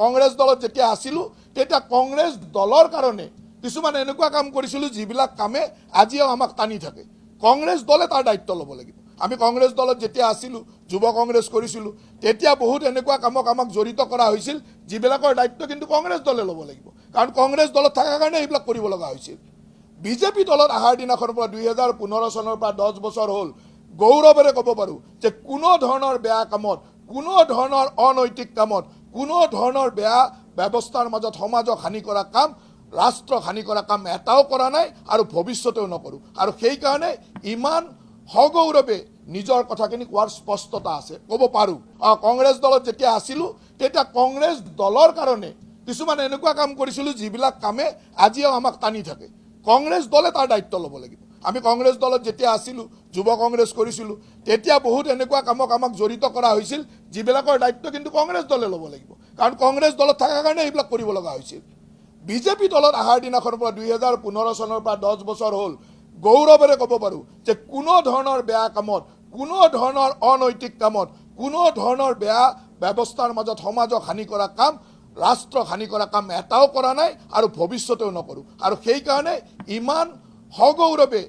কংগ্ৰেছ দলত যেতিয়া আছিলোঁ তেতিয়া কংগ্ৰেছ দলৰ কাৰণে কিছুমান এনেকুৱা কাম কৰিছিলোঁ যিবিলাক কামে আজিও আমাক টানি থাকে। কংগ্ৰেছ দলে তাৰ দায়িত্ব ল'ব লাগিব। আমি কংগ্ৰেছ দলত যেতিয়া আছিলোঁ, যুৱ কংগ্ৰেছ কৰিছিলোঁ, তেতিয়া বহুত এনেকুৱা কামক আমাক জড়িত কৰা হৈছিল যিবিলাকৰ দায়িত্ব কিন্তু কংগ্ৰেছ দলে ল'ব লাগিব, কাৰণ কংগ্ৰেছ দলত থকাৰ কাৰণে এইবিলাক কৰিব লগা হৈছিল। বিজেপি দলত অহাৰ দিনাখনৰ পৰা 2015 চনৰ পৰা 10 বছৰ হ'ল গৌৰৱেৰে ক'ব পাৰোঁ যে কোনো ধৰণৰ বেয়া কামত, কোনো ধৰণৰ অনৈতিক কামত, কোনো ধৰণৰ বেয়া ব্যৱস্থাৰ মাজত সমাজক হানি কৰা কাম, ৰাষ্ট্ৰক হানি কৰা কাম এটাও কৰা নাই আৰু ভৱিষ্যতেও নকৰোঁ। আৰু সেইকাৰণে ইমান সগৌৰৱে নিজৰ কথাখিনি কোৱাৰ স্পষ্টতা আছে, ক'ব পাৰোঁ। কংগ্ৰেছ দলত যেতিয়া আছিলোঁ তেতিয়া কংগ্ৰেছ দলৰ কাৰণে কিছুমান এনেকুৱা কাম কৰিছিলোঁ যিবিলাক কামে আজিও আমাক টানি থাকে। কংগ্ৰেছ দলে তাৰ দায়িত্ব ল'ব লাগিব। আমি কংগ্ৰেছ দলত যেতিয়া আছিলোঁ, যুৱ কংগ্ৰেছ কৰিছিলোঁ, তেতিয়া বহুত এনেকুৱা কামক আমাক জড়িত কৰা হৈছিল যিবিলাকৰ দায়িত্ব কিন্তু কংগ্ৰেছ দলে ল'ব লাগিব, কাৰণ কংগ্ৰেছ দলত থকাৰ কাৰণে এইবিলাক কৰিব লগা হৈছিল। বিজেপি দলত অহাৰ দিনাখনৰ পৰা 2015 চনৰ পৰা 10 বছৰ হ'ল গৌৰৱেৰে ক'ব পাৰোঁ যে কোনো ধৰণৰ বেয়া কামত, কোনো ধৰণৰ অনৈতিক কামত, কোনো ধৰণৰ বেয়া ব্যৱস্থাৰ মাজত সমাজক হানি কৰা কাম, ৰাষ্ট্ৰক হানি কৰা কাম এটাও কৰা নাই আৰু ভৱিষ্যতেও নকৰোঁ। আৰু সেইকাৰণে ইমান সগৌৰৱে